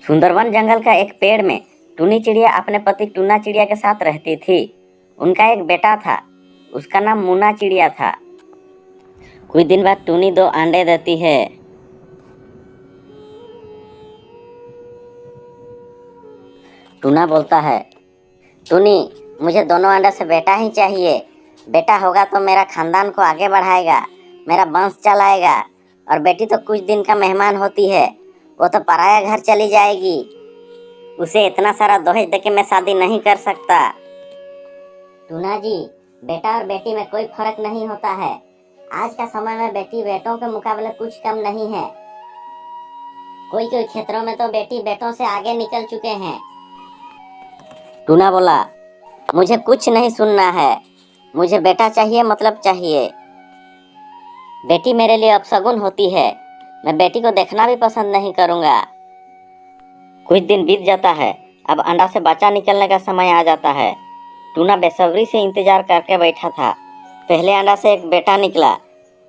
सुंदरवन जंगल का एक पेड़ में टूनी चिड़िया अपने पति टूना चिड़िया के साथ रहती थी। उनका एक बेटा था, उसका नाम मुन्ना चिड़िया था। कुछ दिन बाद टूनी 2 अंडे देती है। टूना बोलता है, टूनी, मुझे दोनों अंडे से बेटा ही चाहिए। बेटा होगा तो मेरा खानदान को आगे बढ़ाएगा, मेरा वंश चलाएगा। और बेटी तो कुछ दिन का मेहमान होती है, वो तो पराया घर चली जाएगी। उसे इतना सारा दहेज देके मैं शादी नहीं कर सकता। टूना जी, बेटा और बेटी में कोई फर्क नहीं होता है। आज का समय में बेटी बेटों के मुकाबले कुछ कम नहीं है। कोई कोई क्षेत्रों में तो बेटी बेटों से आगे निकल चुके हैं। टूना बोला, मुझे कुछ नहीं सुनना है, मुझे बेटा चाहिए, मतलब चाहिए। बेटी मेरे लिए अपशगुन होती है, मैं बेटी को देखना भी पसंद नहीं करूंगा। कुछ दिन बीत जाता है, अब अंडा से बच्चा निकलने का समय आ जाता है। टूना बेसब्री से इंतजार करके बैठा था। पहले अंडा से एक बेटा निकला।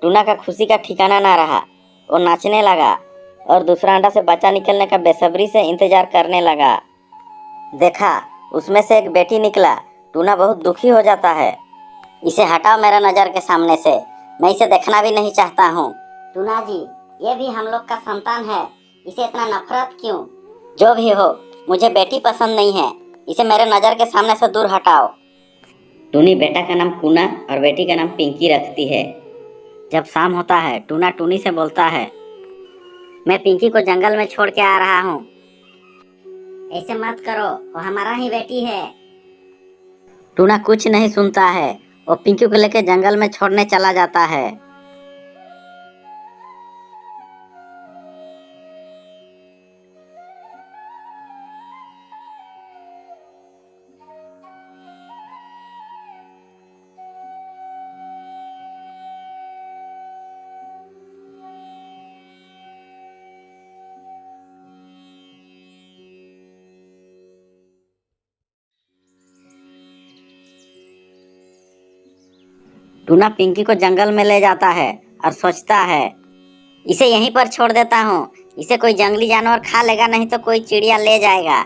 टूना का खुशी का ठिकाना ना रहा, वो नाचने लगा और दूसरा अंडा से बच्चा निकलने का बेसब्री से इंतजार करने लगा। देखा, उसमें से एक बेटी निकला। टूना बहुत दुखी हो जाता है। इसे हटाओ मेरा नज़र के सामने से, मैं इसे देखना भी नहीं चाहता हूँ। टूना जी, ये भी हम लोग का संतान है, इसे इतना नफरत क्यों? जो भी हो, मुझे बेटी पसंद नहीं है, इसे मेरे नज़र के सामने से दूर हटाओ। टूनी बेटा का नाम कूना और बेटी का नाम पिंकी रखती है। जब शाम होता है, टूना टूनी से बोलता है, मैं पिंकी को जंगल में छोड़ के आ रहा हूँ। ऐसे मत करो, वो हमारा ही बेटी है। टूना कुछ नहीं सुनता है, वो पिंकी को लेकर जंगल में छोड़ने चला जाता है। टूना पिंकी को जंगल में ले जाता है और सोचता है, इसे यहीं पर छोड़ देता हूँ, इसे कोई जंगली जानवर खा लेगा, नहीं तो कोई चिड़िया ले जाएगा।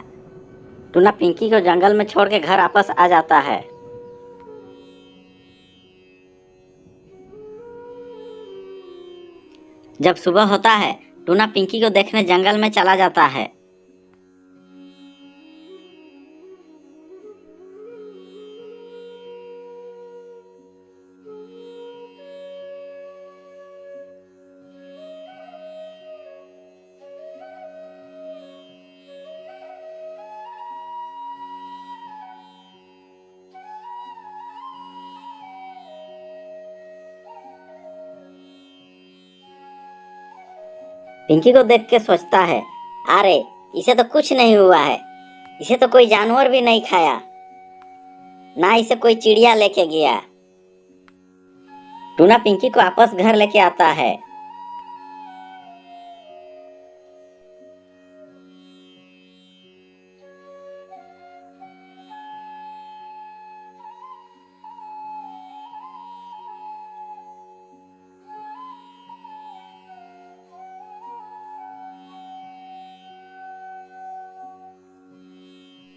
टूना पिंकी को जंगल में छोड़ के घर वापस आ जाता है। जब सुबह होता है, टूना पिंकी को देखने जंगल में चला जाता है। पिंकी को देख के सोचता है, अरे इसे तो कुछ नहीं हुआ है, इसे तो कोई जानवर भी नहीं खाया, ना इसे कोई चिड़िया लेके गया। टूना पिंकी को वापस घर लेके आता है।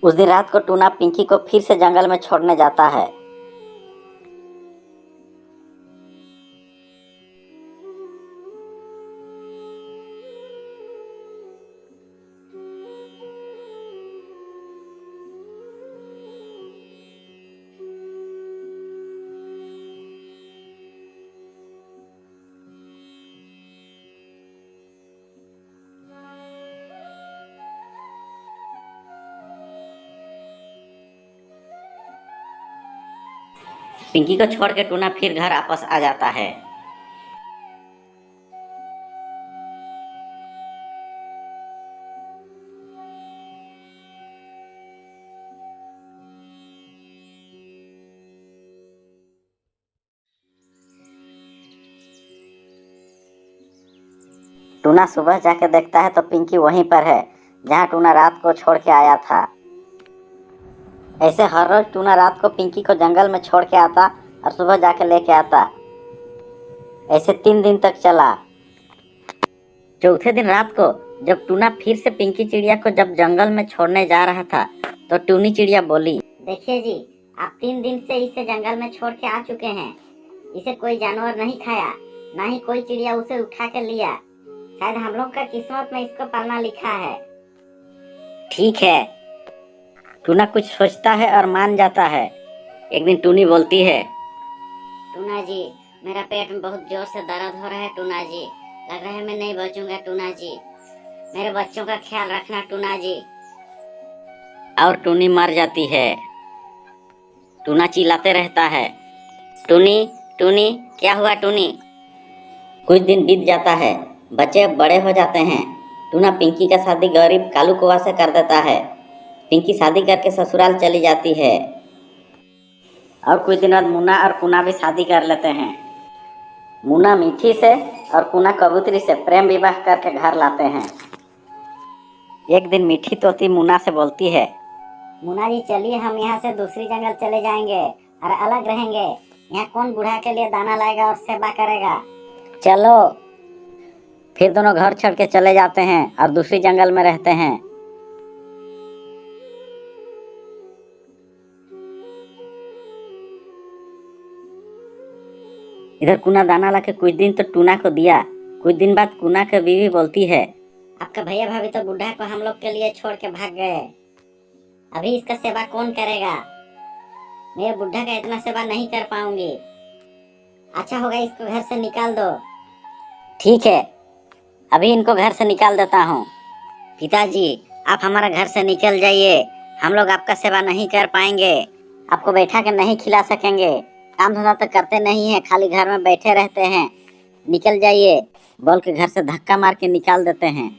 उस दिन रात को टूना पिंकी को फिर से जंगल में छोड़ने जाता है। पिंकी को छोड़ के टूना फिर घर वापस आ जाता है। टूना सुबह जाके देखता है तो पिंकी वहीं पर है जहाँ टूना रात को छोड़ के आया था। ऐसे हर रोज टूना रात को पिंकी को जंगल में छोड़ के आता और सुबह जाके लेके आता। ऐसे 3 दिन तक चला। चौथे दिन रात को जब टूना फिर से पिंकी चिड़िया को जब जंगल में छोड़ने जा रहा था तो टूनी चिड़िया बोली, देखिए जी, आप 3 दिन से इसे जंगल में छोड़ के आ चुके हैं। इसे कोई जानवर नहीं खाया, ना ही कोई चिड़िया उसे उठा के लिया। शायद हम लोग का किस्मत में इसको पालना लिखा है। ठीक है। टूना कुछ सोचता है और मान जाता है। एक दिन टूनी बोलती है, टूना जी, मेरा पेट में बहुत जोर से दर्द हो रहा है टूना जी। लग रहा है मैं नहीं बचूंगा टूना जी। मेरे बच्चों का ख्याल रखना टूना जी। और टूनी मर जाती है। टूना चिल्लाते रहता है, टूनी टूनी क्या हुआ टूनी। कुछ दिन बीत जाता है, बच्चे बड़े हो जाते हैं। टूना पिंकी का शादी गरीब कालू कौवा से कर देता है। पिंकी शादी करके ससुराल चली जाती है। और कुछ दिन बाद मुन्ना और कुना भी शादी कर लेते हैं। मुन्ना मीठी से और कुना कबूतरी से प्रेम विवाह करके घर लाते हैं। एक दिन मीठी तोती मुन्ना से बोलती है, मुन्ना जी चलिए हम यहाँ से दूसरी जंगल चले जाएंगे और अलग रहेंगे। यहाँ कौन बूढ़ा के लिए दाना लाएगा और सेवा करेगा। चलो। फिर दोनों घर छोड़ के चले जाते हैं और दूसरी जंगल में रहते हैं। इधर कुना दाना लाके कुछ दिन तो टूना को दिया। कुछ दिन बाद कुना की बीवी बोलती है, आपका भैया भाभी तो बुढ़ा को हम लोग के लिए छोड़ के भाग गए। अभी इसका सेवा कौन करेगा। मेरे बुढ़ा का इतना सेवा नहीं कर पाऊंगी। अच्छा होगा इसको घर से निकाल दो। ठीक है, अभी इनको घर से निकाल देता हूँ। पिताजी, आप हमारा घर से निकल जाइए। हम लोग आपका सेवा नहीं कर पाएंगे। आपको बैठा के नहीं खिला सकेंगे। काम धंधा तो करते नहीं है, खाली घर में बैठे रहते हैं। निकल जाइए बोल के घर से धक्का मार के निकाल देते हैं।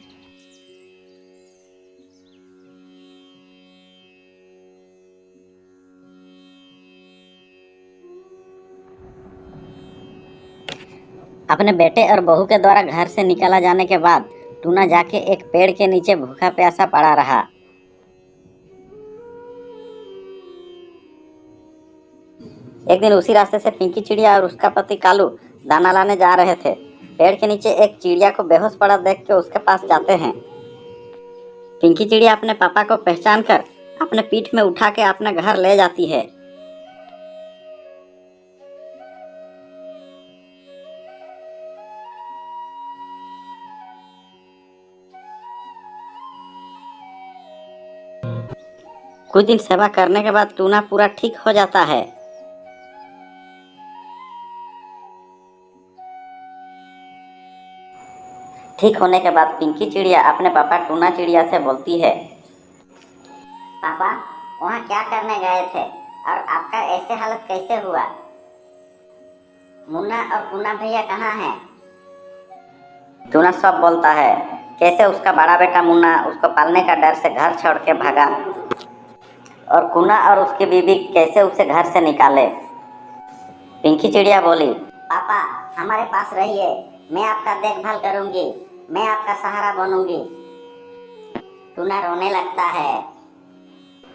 अपने बेटे और बहू के द्वारा घर से निकाला जाने के बाद टूना जाके एक पेड़ के नीचे भूखा प्यासा पड़ा रहा। एक दिन उसी रास्ते से पिंकी चिड़िया और उसका पति कालू दाना लाने जा रहे थे। पेड़ के नीचे एक चिड़िया को बेहोश पड़ा देख के उसके पास जाते हैं। पिंकी चिड़िया अपने पापा को पहचान कर अपने पीठ में उठा के अपने घर ले जाती है। कुछ दिन सेवा करने के बाद टूना पूरा ठीक हो जाता है। ठीक होने के बाद पिंकी चिड़िया अपने पापा टूना चिड़िया से बोलती है, पापा वहाँ क्या करने गए थे और आपका ऐसे हालत कैसे हुआ। मुन्ना और कुना भैया कहाँ हैं। टूना सब बोलता है कैसे उसका बड़ा बेटा मुन्ना उसको पालने का डर से घर छोड़ के भागा और कुना और उसकी बीवी कैसे उसे घर से निकाले। पिंकी चिड़िया बोली, पापा हमारे पास रहिए, मैं आपका देखभाल करूंगी, मैं आपका सहारा बनूंगी। टूना रोने लगता है,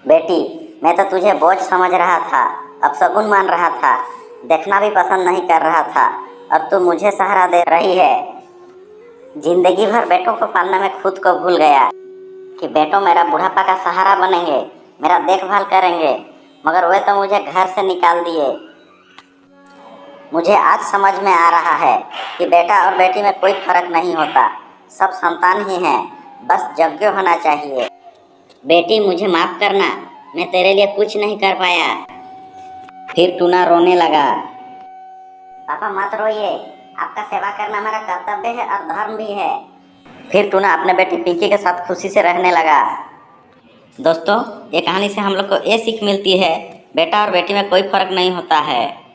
बेटी मैं तो तुझे बोझ समझ रहा था, अपशगुन मान रहा था, देखना भी पसंद नहीं कर रहा था और तू मुझे सहारा दे रही है। जिंदगी भर बेटों को पालने में खुद को भूल गया कि बेटों मेरा बुढ़ापा का सहारा बनेंगे, मेरा देखभाल करेंगे, मगर वे तो मुझे घर से निकाल दिए। मुझे आज समझ में आ रहा है कि बेटा और बेटी में कोई फर्क नहीं होता, सब संतान ही हैं, बस यज्ञ होना चाहिए। बेटी मुझे माफ करना, मैं तेरे लिए कुछ नहीं कर पाया। फिर टूना रोने लगा। पापा मत रोइए, आपका सेवा करना हमारा कर्तव्य है और धर्म भी है। फिर टूना अपने बेटी पिंकी के साथ खुशी से रहने लगा। दोस्तों, ये कहानी से हम लोग को ये सीख मिलती है, बेटा और बेटी में कोई फर्क नहीं होता है।